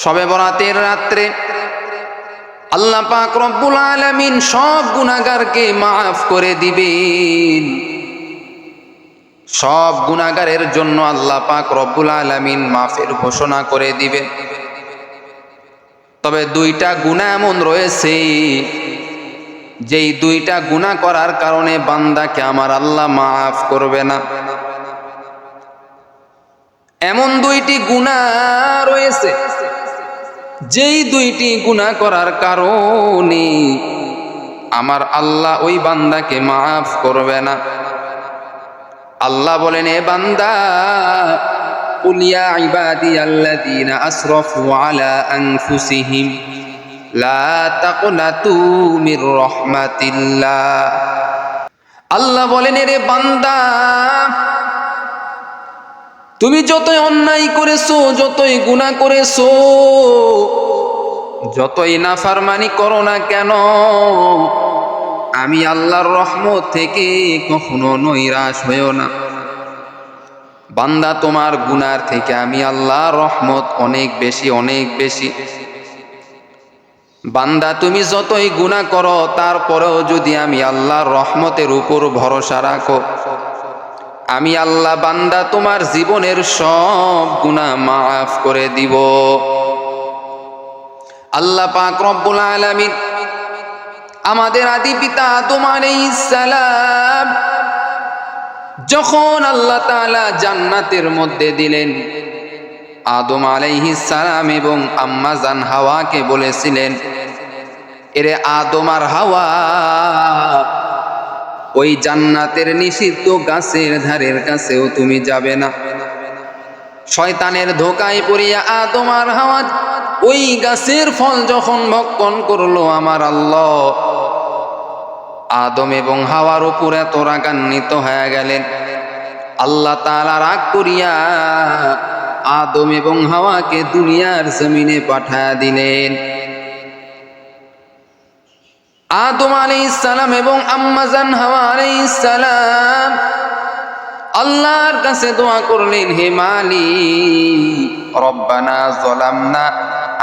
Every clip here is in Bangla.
শবে বরাতের রাত্রে আল্লাহ পাক রব্বুল আলামিন সব গুনাহগারকে মাফ করে দিবেন। সব গুনাহগারের জন্য আল্লাহ পাক রব্বুল আলামিন মাফের ঘোষণা করে দিবেন। তবে দুইটা গুনাহ এমন রয়েছে, যেই দুইটা গুনাহ করার কারণে বান্দাকে আমার আল্লাহ মাফ করবে না। এমন দুইটি গুনাহ রয়েছে, যেই দুইটি গুনাহ করার কারণে আমার আল্লাহ ওই বান্দাকে মাফ করবে না। আল্লাহ বলেন, এ বান্দা, কুল ইয়া ইবাদিয়াল্লাযীনা আসরাফু আলা আনফুসিহিম লা তাকনাতু মির রাহমাতিল্লাহ। আল্লাহ বলেন, এ বান্দা, তুমি যতই অন্যায় করেছো, যতই গুনাহ করেছো, যতই নাফরমানি করো না কেন, আমি আল্লাহর রহমত থেকে কখনো নৈরাশ হইও না। বান্দা, তোমার গুনার থেকে আমি আল্লাহর রহমত অনেক বেশি, অনেক বেশি। বান্দা, তুমি যতই গুনাহ করো, তারপরেও যদি আমি আল্লাহর রহমতের উপর ভরসা রাখো, আমি আল্লাহ বান্দা তোমার জীবনের সব গুনাহ মাফ করে দিব। আল্লাহ পাক রব্বুল আলামিন আমাদের আদি পিতা আদম আলাইহিস সালাম যখন আল্লাহ তাআলা জান্নাতের মধ্যে দিলেন, আদম আলাইহিস সালাম এবং আম্মা জান হাওয়াকে বলেছিলেন, এরে আদম আর হাওয়া, ওই জান্নাতের নিষিদ্ধ গাছের ধারের কাছেও তুমি যাবে না। শয়তানের ধোকায় পড়িয়া আদম আর হাওয়া ওই গাছের ফল যখন ভক্ষণ করলো, আমার আল্লাহ আদম এবং হাওয়ার উপর এত রাগান্বিত হয়ে গেলেন, আল্লাহ তাআলা রাগ করিয়া আদম এবং হাওয়াকে দুনিয়ার জমিনে পাঠায়া দিলেন। আদম আলাইহিস সালাম এবং আম্মা জান হাওয়া আলাইহিস সালাম আল্লাহর কাছে দোয়া করলেন, হে মালিক, রব্বানা যালামনা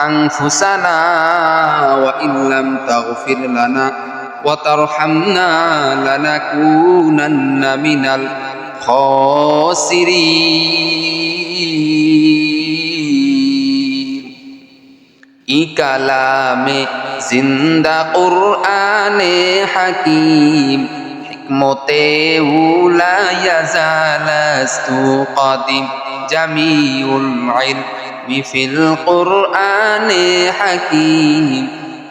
আনফুসানা ওয়া ইল্লাম তাগফির লানা ওয়া তারহামনা লানাকুনান্না মিনাল খাসিরিন। ই কালামে জিন্দা কুরআনে হাকিম, হিকমতে উলা ইয়াজালাস্তু কাদিম, জামিউল ইলমি ফিল কুরআনে হাকিম,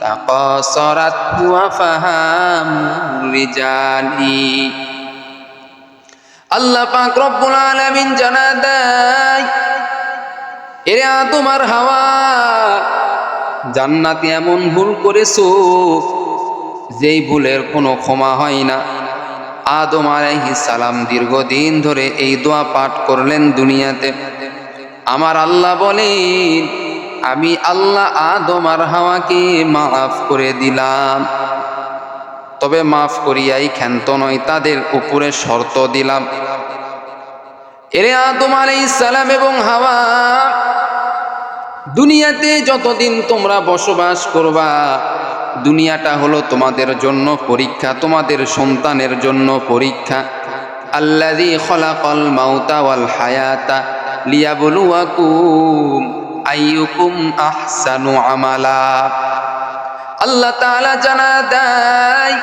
তাকাসারাত ওয়া ফাহামুর রিজালি। আল্লাহ পাক রব্বুল আলামিন জানা দেয়, এরে আদম আর হাওয়া, জান্নাতে এমন ভুল করেছো যেই ভুলের কোনো ক্ষমা হয় না। আদম আলাইহিস সালাম দীর্ঘদিন ধরে এই দোয়া পাঠ করলেন দুনিয়াতে। আমার আল্লাহ বলেন, আমি আল্লাহ আদম আর হাওয়াকে মাফ করে দিলাম। তবে মাফ করিয়াই ক্ষান্ত নয়, তাদের উপরে শর্ত দিলাম, এরে আদম আলাইহিস সালাম এবং হাওয়া, দুনিয়াতে যতদিন তোমরা বসবাস করবা, দুনিয়াটা হলো তোমাদের জন্য পরীক্ষা, তোমাদের সন্তানের জন্য পরীক্ষা। আল্লাযী খলাকাল মাউতা ওয়াল হায়াতা লিয়াবলুয়াকুম আইয়ুকুম আহসানু আমালা। আল্লাহ তাআলা জানা দেয়,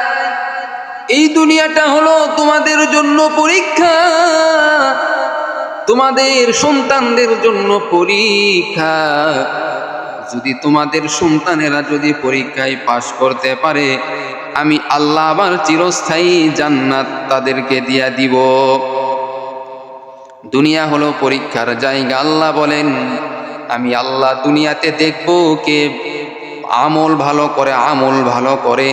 এই দুনিয়াটা হলো তোমাদের জন্য পরীক্ষা, তোমাদের সন্তানদের জন্য পরীক্ষা। যদি তোমাদের সন্তানেরা যদি পরীক্ষায় পাশ করতে পারে, আমি আল্লাহ আবার চিরস্থায়ী জান্নাত তাদেরকে দিয়া দিব। দুনিয়া হলো পরীক্ষার জায়গা। আল্লাহ বলেন, আমি আল্লাহ দুনিয়াতে দেখব কে আমল ভালো করে, আমল ভালো করে।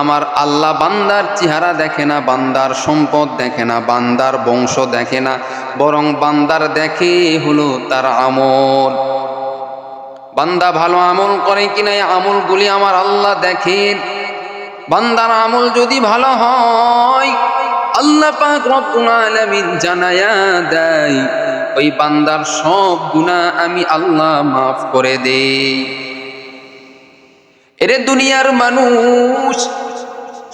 আমার আল্লাহ বান্দার চেহারা দেখে না, বান্দার সম্পদ দেখে না, বান্দার বংশ দেখে না, বরং বান্দার দেখে হলো তার আমল। বান্দা ভালো আমল করে কিনা, এই আমলগুলি আমার আল্লাহ দেখেন। বান্দার আমল যদি ভালো হয়, আল্লাহ পাক রব্বুল আলামিন জানায়া দেয়, ওই বান্দার সব গুনাহ আমি আল্লাহ মাফ করে দেই। এরে দুনিয়ার মানুষ,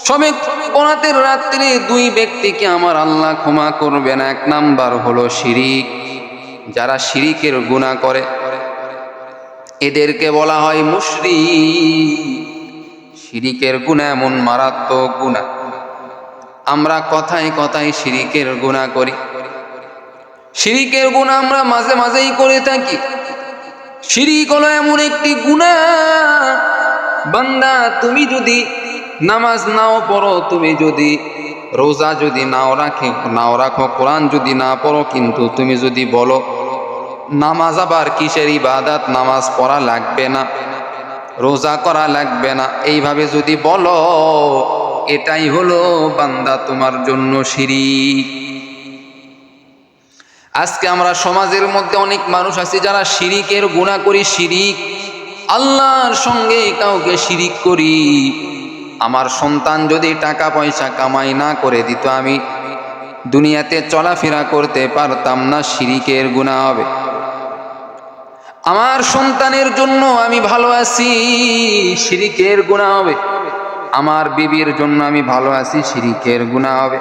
সবে বরাতের রাত্রে দুই ব্যক্তিকে আমার আল্লাহ ক্ষমা করবে না। এক নাম্বার হলো শিরিক। যারা শিরিকের গুনাহ করে এদেরকে বলা হয় মুশরিক। শিরিকের গুনাহ এমন মারাত্মক গুনাহ, আমরা কথায় কথায় শিরিকের গুনাহ করি। শিরিকের গুনাহ আমরা মাঝে মাঝেই করে থাকি। শিরিক হলো এমন একটি গুনাহ, বান্দা তুমি যদি নামাজ নাও পড়ো, তুমি যদি রোজা যদি নাও রাখো, কোরআন যদি না পড়ো, কিন্তু তুমি যদি বলো নামাজ আবার কিসের ইবাদত, নামাজ পড়া লাগবে না, রোজা করা লাগবে না, এইভাবে যদি বলো, এটাই হলো বান্দা তোমার জন্য শিরিক। আজকে আমরা সমাজের মধ্যে অনেক মানুষ আছি যারা শিরিকের গুনাহ করি। শিরিক, আল্লাহর সঙ্গে কাউকে শিরিক করি। আমার সন্তান যদি টাকা পয়সা কামাই না করে দিত, আমি দুনিয়াতে চলাফেরা করতে পারতাম না, শিরিকের গুনাহ হবে। আমার সন্তানের জন্য আমি ভালো আছি, শিরিকের গুনাহ হবে। আমার বিবির জন্য আমি ভালো আছি, শিরিকের গুনাহ হবে।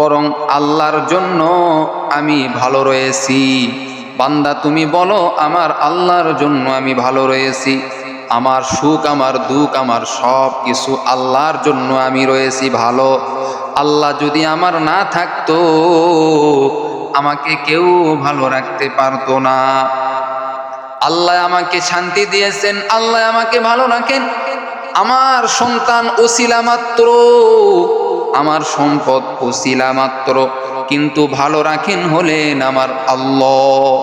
বরং আল্লাহর জন্য আমি ভালো রয়েছি। বান্দা তুমি বলো আমার আল্লাহর জন্য আমি ভালো রয়েছি, আমার সুখ আমার দুঃখ আমার সব কিছু আল্লাহর জন্য আমি রয়েছি ভালো। আল্লাহ যদি আমার না থাকতো, আমাকে কেউ ভালো রাখতে পারতো না। আল্লাহ আমাকে শান্তি দিয়েছেন, আল্লাহ আমাকে ভালো রাখেন। আমার সন্তান ওসিলা মাত্র, আমার সম্পদ ওসিলা মাত্র, কিন্তু ভালো রাখেন হলেন আমার আল্লাহ।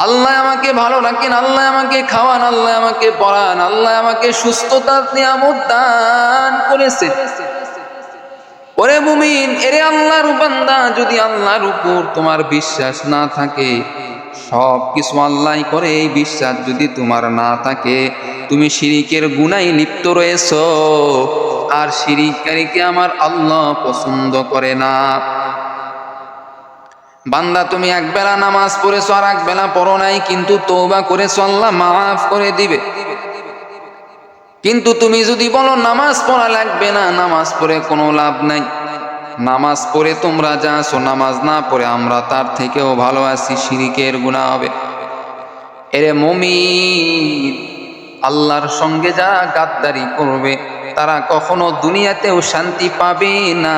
আল্লাহ আমাকে ভালো রাখেন, আল্লাহ আমাকে খাওয়ান, আল্লাহ আমাকে পড়ান, আল্লাহ আমাকে সুস্থতার নিয়ামত দান করেছে। ওরে মুমিন, এরে আল্লাহর বান্দা, যদি আল্লাহর উপর তোমার বিশ্বাস না থাকে, সব কিছু আল্লাহ করে এই বিশ্বাস যদি তোমার না থাকে, তুমি শিরিকের গুনাহে লিপ্ত রয়েছো। আর শিরিককারীকে আমার আল্লাহ পছন্দ করে না। বান্দা তুমি একবেলা নামাজ পড়েছো আর একবেলা পড়ো নাই, কিন্তু তওবা করেছো, আল্লাহ মাফ করে দিবে। কিন্তু তুমি যদি বলো নামাজ পড়া লাগবে না, নামাজ পড়ে কোনো লাভ নাই, নামাজ পড়ে তোমরা যা আছো, নামাজ না পড়ে আমরা তার থেকেও ভালো আছি, শিরিকের গুনাহ হবে। এরে মুমিন, আল্লাহর সঙ্গে যারা গাদ্দারি করবে তারা কখনো দুনিয়াতেও শান্তি পাবে না,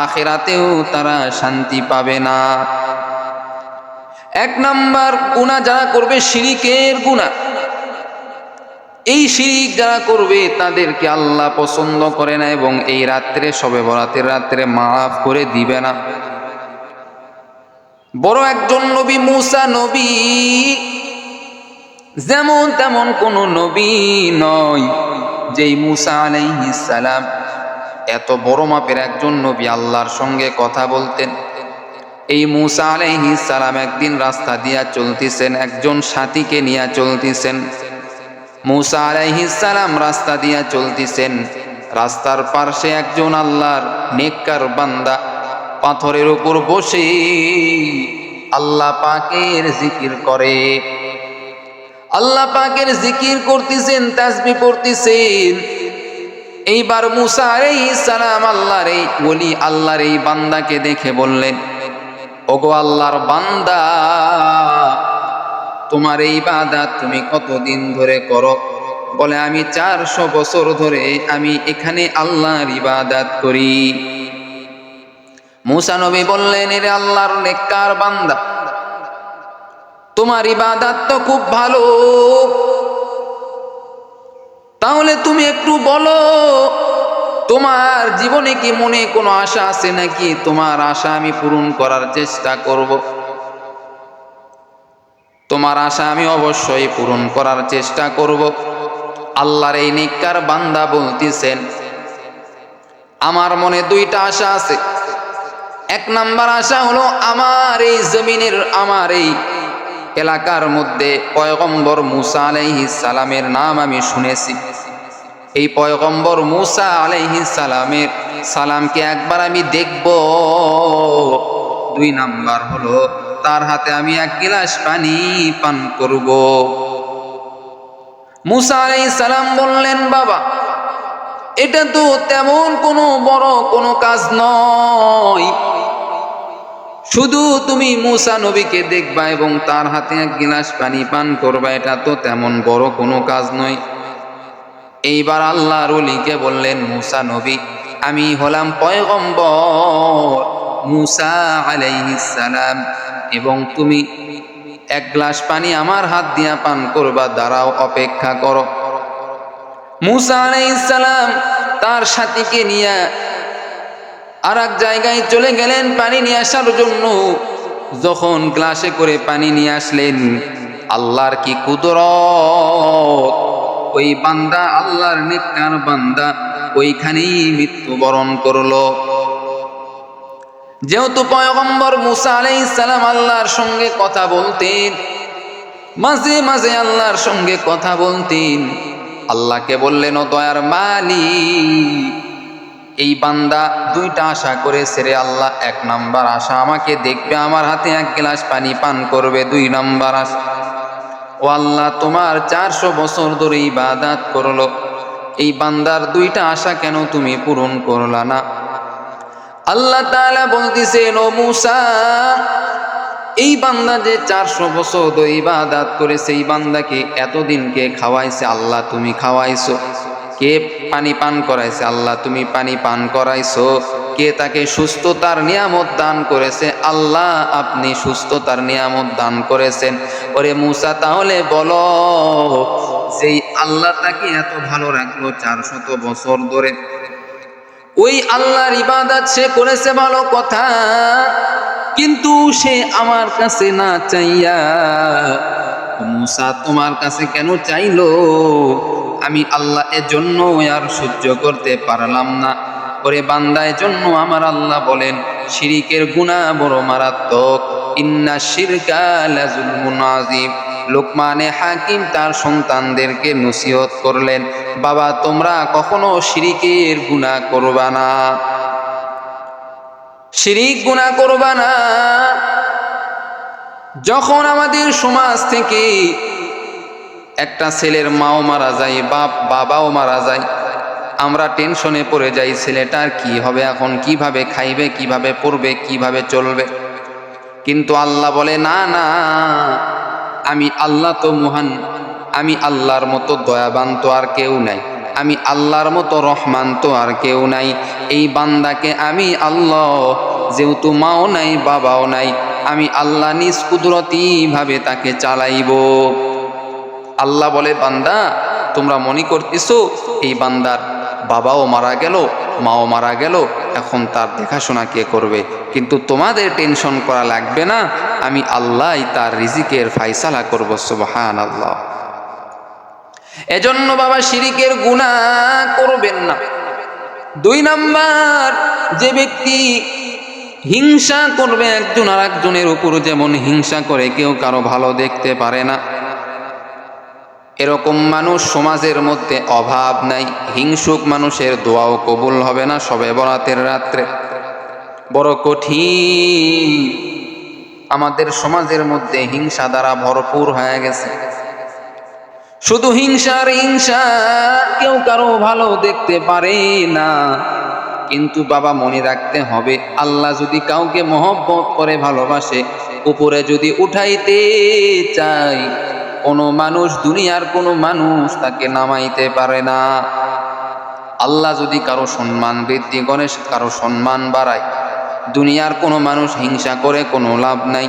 আখিরাতেও তারা শান্তি পাবে না। এক নাম্বার গুনাহ যারা করবে শিরিকের গুনাহ। এই শিরিক যারা করবে তাদেরকে আল্লাহ পছন্দ করে না, এবং এই রাত্রে শবে বরাতের রাত্রে মাফ করে দিবে না। বড় একজন নবী মুসা নবী, যেমন তেমন কোন নবী নয়। যেই মুসা আলাইহিস সালাম এত বড় মাপের একজন নবী, আল্লাহর সঙ্গে কথা বলতেন। এই মুসা আলাইহিস সালাম একদিন রাস্তা দিয়া চলতেছেন, একজন সাথীকে নিয়ে চলতেছেন। মুসা আলাইহিস সালাম রাস্তা দিয়া চলতেছেন, রাস্তার পাশে একজন আল্লাহর নেককার বান্দা পাথরের উপর বসে আল্লাহ পাকের জিকির করে। আল্লাহ পাকের জিকির করতেছেন, তাসবিহ পড়তেছেন। এইবার মুসা আলাইহিস সালাম আল্লাহর এই ওলি, আল্লাহর এই বান্দাকে দেখে বললেন, ওগো আল্লাহর বান্দা, তোমার এই ইবাদত তুমি কতদিন ধরে করো? বলে আমি 400 বছর ধরে আমি এখানে আল্লাহর ইবাদত করি। মুসা নবী বললেন, এরে আল্লাহর নেককার বান্দা, তোমার ইবাদত তো খুব ভালো, তাহলে তুমি একটু বলো তোমার জীবনে কি মনে কোনো আশা আছে নাকি? তোমার আশা আমি পূরণ করার চেষ্টা করব। তোমার আশা আমি অবশ্যই পূরণ করার চেষ্টা করব। আল্লাহর এই নেককার বান্দা বলতেছেন, আমার মনে 2টা আশা আছে। এক নাম্বার আশা হলো, আমার এই জমিনের, আমার এই এলাকার মধ্যে পয়গম্বর মুসা আলাইহিস সালামের নাম আমি শুনেছি। এই পয়গম্বর মুসা আলাইহিস সালামকে একবার আমি দেখব। 2 নাম্বার হলো তার হাতে আমি 1 গ্লাস পানি পান করব। মুসা আলাইহিস সালাম বললেন, বাবা এটা তো তেমন কোনো বড় কোনো কাজ নয়, শুধু তুমি মুসা নবীকে দেখবা এবং তার হাতে 1 গ্লাস পানি পান করবা, এটা তো তেমন বড় কোনো কাজ নয়। এইবার আল্লাহর ওলিকে বললেন, মুসা নবী আমি হলাম পয়গম্বর মুসা আলাইহিস সালাম, এবং তুমি 1 গ্লাস পানি আমার হাত দিয়া পান করবা, দাঁড়াও অপেক্ষা করো। মুসা আলাইহিস সালাম তার সাথীকে নিয়ে আর এক জায়গায় চলে গেলেন পানি নিয়ে আসার জন্য। যখন গ্লাসে করে পানি নিয়ে আসলেন, আল্লাহর কি কুদরত, ওই বান্দা আল্লাহর নেককার বান্দা ওইখানেই মৃত্যুবরণ করলো। যেহেতু পয়গম্বর মুসা আলাইহিস সালাম আল্লাহর সঙ্গে কথা বলতেন, মাঝে মাঝে আল্লাহর সঙ্গে কথা বলতেন, আল্লাহকে বললেন, ও দয়ার মালিক এই বান্দা 2টা আশা করেছে রে আল্লাহ। 1 নাম্বার আশা আমাকে দেখবে, আমার হাতে 1 গ্লাস পানি পান করবে। 2 নাম্বার আশা, ও আল্লাহ তোমার 400 বছর ধরে ইবাদত করলো, এই বান্দার 2টা আশা কেন তুমি পূরণ করলা না? আল্লাহ তাআলা বলতেছেন, ও মুসা এই বান্দা যে 400 বছর ধরে ইবাদত করেছে, এই বান্দাকে এতদিন কে খাওয়াইছে? আল্লাহ তুমি খাওয়াইছো। কে পানি পান করাইছে? আল্লাহ তুমি পানি পান করাইছো। কে তাকে সুস্থতার নিয়ামত দান করেছে? আল্লাহ আপনি সুস্থতার নিয়ামত দান করেছেন। ওরে মুসা তাহলে বলো, যেই আল্লাহ তাকে এত ভালো রাখলো 400 বছর ধরে, ওই আল্লাহর ইবাদত সে করেছে ভালো কথা, কিন্তু সে আমার কাছে না চাইয়া মুসা তোমার কাছে কেন চাইলো? আমি আল্লাহ এজন্য আর সহ্য করতে পারলাম না। ওরে বান্দা, এজন্য আমার আল্লাহ বলেন শিরিকের গুনাহ বড় মারাত্মক। ইন্না শিরকা লাযুলমুন আযীম। লোকমানে হাকিম তার সন্তানদেরকে নসিহত করলেন, বাবা তোমরা কখনো শিরিকের গুনাহ করবা না, শিরিক গুনাহ করবা না। যখন আমাদের সমাজ থেকে একটা ছেলের মাও মারা যায়, বাবাও মারা যায়, আমরা টেনশনে পড়ে যাই, ছেলেটার কি হবে এখন, কিভাবে খাইবে, কিভাবে পড়বে, কিভাবে চলবে। কিন্তু আল্লাহ বলে, না না, আমি আল্লাহ তো মহান, আমি আল্লাহর মতো দয়াবান তো আর কেউ নাই, আমি আল্লাহর মতো রহমান তো আর কেউ নাই। এই বান্দাকে আমি আল্লাহ, যেহেতু মাও নাই বাবাও নাই, আমি আল্লাহ নিজ কুদরতি ভাবে তাকে চালাইব। আল্লাহ বলে, বান্দা তোমরা মনে করতেছো এই বান্দার বাবাও মারা গেল, মাও মারা গেল, এখন তার দেখাশোনা কে করবে? কিন্তু তোমাদের টেনশন করা লাগবে না, আমি আল্লাহই তার রিজিকের ফায়সালা করব। সুবহানাল্লাহ। এজন্য বাবা শিরিকের গুনাহ করবেন না। 2 নাম্বার, যে ব্যক্তি হিংসা করবে একজন আর একজনের উপর, যেমন হিংসা করে কেউ কারো ভালো দেখতে পারে না, এরকম মানুষ সমাজের মধ্যে অভাব নাই। হিংসুক মানুষের দোয়াও কবুল হবে না শবে বরাতের রাত্রে। বড় কঠিন, আমাদের সমাজের মধ্যে হিংসা দ্বারা ভরপুর হয়ে গেছে। শুধু হিংসার হিংসা, কেউ কারো ভালো দেখতে পারে না। কিন্তু বাবা মনে রাখতে হবে, আল্লাহ যদি কাউকে মহব্বত করে ভালোবাসে, উপরে যদি উঠাইতে চাই, কোনো মানুষ, দুনিয়ার কোনো মানুষ তাকে নামাইতে পারে না। আল্লাহ যদি কারো সম্মান বৃদ্ধি করে, কারো সম্মান বাড়ায়, দুনিয়ার কোনো মানুষ হিংসা করে কোনো লাভ নাই।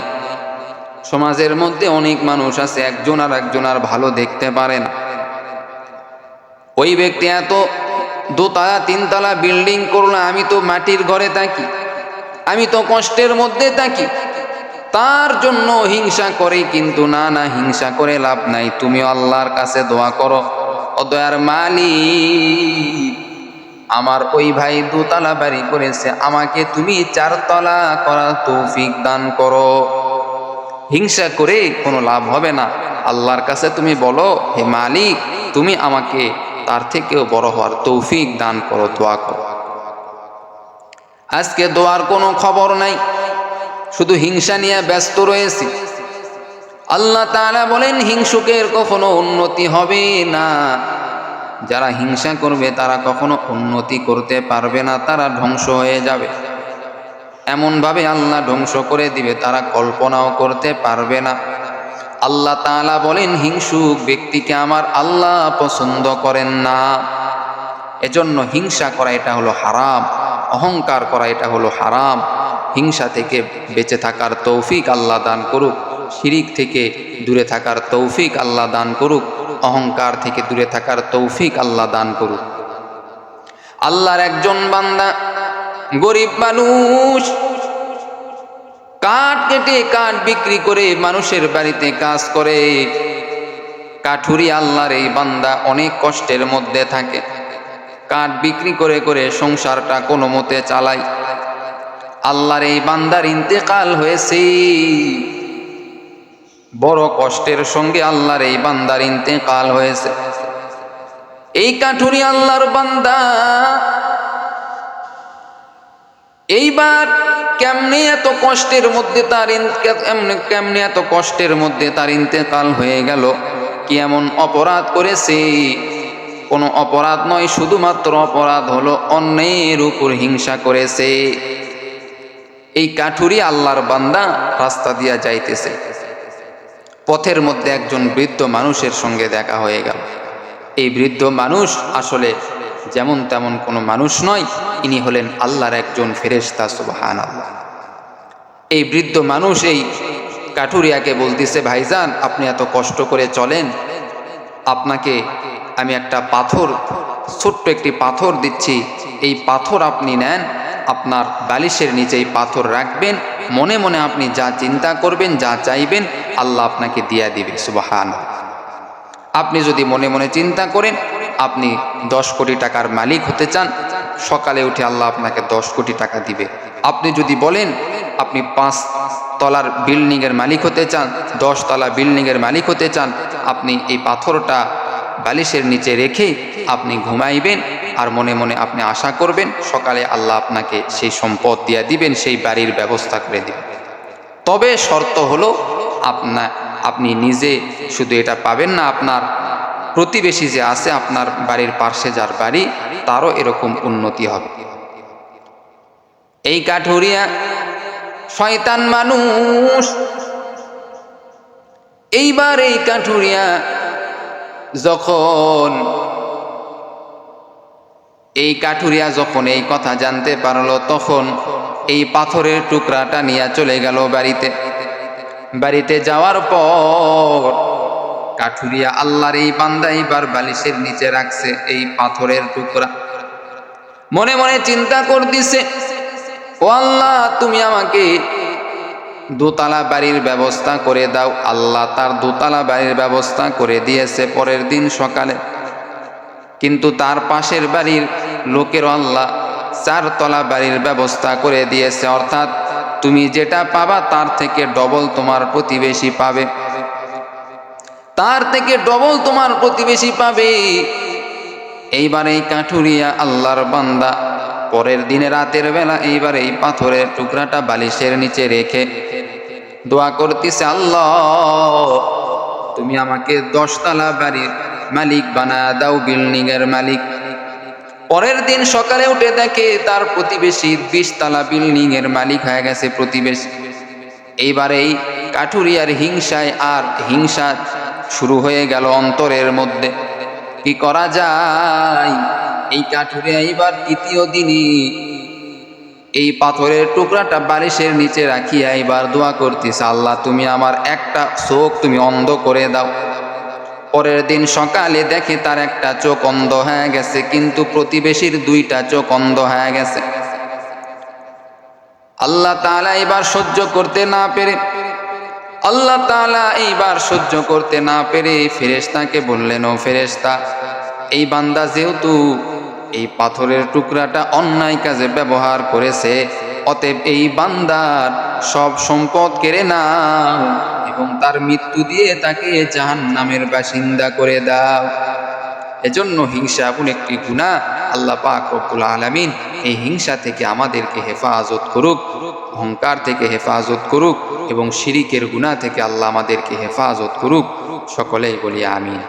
সমাজের মধ্যে অনেক মানুষ আছে একজন আর একজন আর ভালো দেখতে পারে না। ওই ব্যক্তি এত 2 তলা 3 তলা বিল্ডিং করলো, আমি তো মাটির ঘরে থাকি, আমি তো কষ্টের মধ্যে থাকি, তার জন্য হিংসা করে। কিন্তু না না, হিংসা করে লাভ নাই। তুমি আল্লাহর কাছে দোয়া করো, ও দয়ার মালিক আমার ওই ভাই 2 তলা বাড়ি করেছে, আমাকে তুমি 4 তলা করার তৌফিক দান করো। হিংসা করে কোনো লাভ হবে না। আল্লাহর কাছে তুমি বলো, হে মালিক তুমি আমাকে তার থেকেও বড় হওয়ার তৌফিক দান করো, দোয়া করো। আজকে দোয়ার কোনো খবর নাই। শুধু হিংসা নিয়ে ব্যস্ত রয়েছি। আল্লাহ তাআলা বলেন হিংসুকের কখনো উন্নতি হবে না। যারা হিংসা করবে তারা কখনো উন্নতি করতে পারবে না, তারা ধ্বংস হয়ে যাবে। এমনভাবে আল্লাহ ধ্বংস করে দিবে তারা কল্পনাও করতে পারবে না। আল্লাহ তাআলা বলেন হিংসুক ব্যক্তিকে আমার আল্লাহ পছন্দ করেন না। এজন্য হিংসা করা এটা হলো হারাম, অহংকার করা এটা হলো হারাম। হিংসা থেকে বেঁচে থাকার তৌফিক আল্লাহ দান করুক, শিরিক থেকে দূরে থাকার তৌফিক আল্লাহ দান করুক, অহংকার থেকে দূরে থাকার তৌফিক আল্লাহ দান করুক। আল্লাহর একজন বান্দা গরিব মানুষ, কাঠ কেটে কাঠ বিক্রি করে মানুষের বাড়িতে কাজ করে। কাঠুরি আল্লাহর এই বান্দা অনেক কষ্টের মধ্যে থাকে, কাঠ বিক্রি করে করে সংসারটা কোনো মতে চালায়। আল্লাহর এই বান্দার ইন্তেকাল হয়েছে, বড় কষ্টের সঙ্গে আল্লাহর এই বান্দার ইন্তেকাল হয়েছে। এই কাঠুরি আল্লাহর বান্দা এইবার কেমনে এত কষ্টের মধ্যে তার ইন্তেকাল হয়ে গেল? কি এমন অপরাধ করেছে? কোনো অপরাধ নয়, শুধুমাত্র অপরাধ হলো অন্যের উপর হিংসা করেছে। এই কাঠুরি আল্লাহর বান্দা রাস্তা দিয়া যাইতেছে, পথের মধ্যে একজন বৃদ্ধ মানুষের সঙ্গে দেখা হয়ে গেল। এই বৃদ্ধ মানুষ আসলে যেমন তেমন কোনো মানুষ নয়, ইনি হলেন আল্লাহর একজন ফেরেশতা। সুবহানাল্লাহ। এই বৃদ্ধ মানুষ এই কাঠুরিয়াকে বলতেছে, ভাইজান আপনি এত কষ্ট করে চলেন, আপনাকে আমি একটা পাথর, ছোট্ট একটি পাথর দিচ্ছি, এই পাথর আপনি নেন, আপনার বালিশের নিচে এই পাথর রাখবেন, মনে মনে আপনি যা চিন্তা করবেন, যা চাইবেন আল্লাহ আপনাকে দিয়া দিবে। সুবহানাল্লাহ। আপনি যদি মনে মনে চিন্তা করেন আপনি 10 কোটি টাকার মালিক হতে চান, সকালে উঠে আল্লাহ আপনাকে 10 কোটি টাকা দিবে। আপনি যদি বলেন আপনি 5 তলার বিল্ডিংয়ের মালিক হতে চান, 10 তলা বিল্ডিংয়ের মালিক হতে চান, আপনি এই পাথরটা বালিশের নিচে রেখে আপনি ঘুমাইবেন আর মনে মনে আপনি আশা করবেন সকালে আল্লাহ আপনাকে সেই সম্পদ দিয়া দিবেন, সেই বাড়ির ব্যবস্থা করে দিবেন। তবে শর্ত হলো আপনি নিজে শুধু এটা পাবেন না, আপনার প্রতিবেশী যে আছে, আপনার বাড়ির পাশে যার বাড়ি, তারও এরকম উন্নতি হবে। এই কাঠুরিয়া শয়তান মানুষ। এইবার এই কাঠুরিয়া যখন এই কথা জানতে পারলো, তখন এই পাথরের টুকরাটা নিয়ে চলে গেল বাড়িতে যাওয়ার পর কাঠুরিয়া আল্লাহর এই বান্দা এইবার বালিশের নিচে রাখছে এই পাথরের টুকরা। মনে মনে চিন্তা করতেছে, ও আল্লাহ তুমি আমাকে দোতলা বাড়ির ব্যবস্থা করে দাও। আল্লাহ তার দোতলা বাড়ির ব্যবস্থা করে দিয়েছে পরের দিন সকালে। কিন্তু তার পাশের বাড়ির লোকেরও আল্লাহ 4 তলা বাড়ির ব্যবস্থা করে দিয়েছে। অর্থাৎ তুমি যেটা পাবা তার থেকে ডবল তোমার প্রতিবেশী পাবে, তার থেকে ডবল তোমার প্রতিবেশী পাবে। এইবার এই কাঠুরিয়া আল্লাহর বান্দা পরের দিনে রাতের বেলা এইবার এই পাথরের টুকরাটা বালিশের নিচে রেখে দোয়া করতেছে, আল্লাহ তুমি আমাকে 10 তলা বাড়ির মালিক বানা দাও, বিল্ডিংয়ের মালিক। পরের দিন সকালে উঠে দেখে তার প্রতিবেশী 20 তলা বিল্ডিংয়ের মালিক হয়ে গেছে প্রতিবেশী। এইবার এই কাঠুরিয়ার হিংসা শুরু হয়ে গেল অন্তরের মধ্যে। কি করা যায়? এই কাঠুরিয়া এইবার তৃতীয় দিনই এই পাথরের টুকরাটা বালিশের নিচে রাখিয়া এইবার দোয়া করতেছে, আল্লাহ তুমি আমার একটা চোখ তুমি অন্ধ করে দাও। পরের দিন সকালে দেখে তার একটা চোখ অন্ধ হয়ে গেছে, কিন্তু প্রতিবেশীর 2টা চোখ অন্ধ হয়ে গেছে। আল্লাহ তাআলা এইবার সহ্য করতে না পেরে ফেরেশতাকে বললেন, ও ফেরেশতা, এই বান্দা যেহেতু এই পাথরের টুকরাটা অন্যায় কাজে ব্যবহার করেছে, অতএব এই বান্দার সব সম্পদ কেড়ে নাও এবং তার মৃত্যু দিয়ে তাকে জাহান্নামের বাসিন্দা করে দাও। এজন্য হিংসা এমন একটি গুনাহ, আল্লাহ পাক রব্বুল আলামিন এই হিংসা থেকে আমাদেরকে হেফাজত করুক, অহংকার থেকে হেফাজত করুক এবং শিরিকের গুনাহ থেকে আল্লাহ আমাদেরকে হেফাজত করুক। সকলেই বলি আমিন।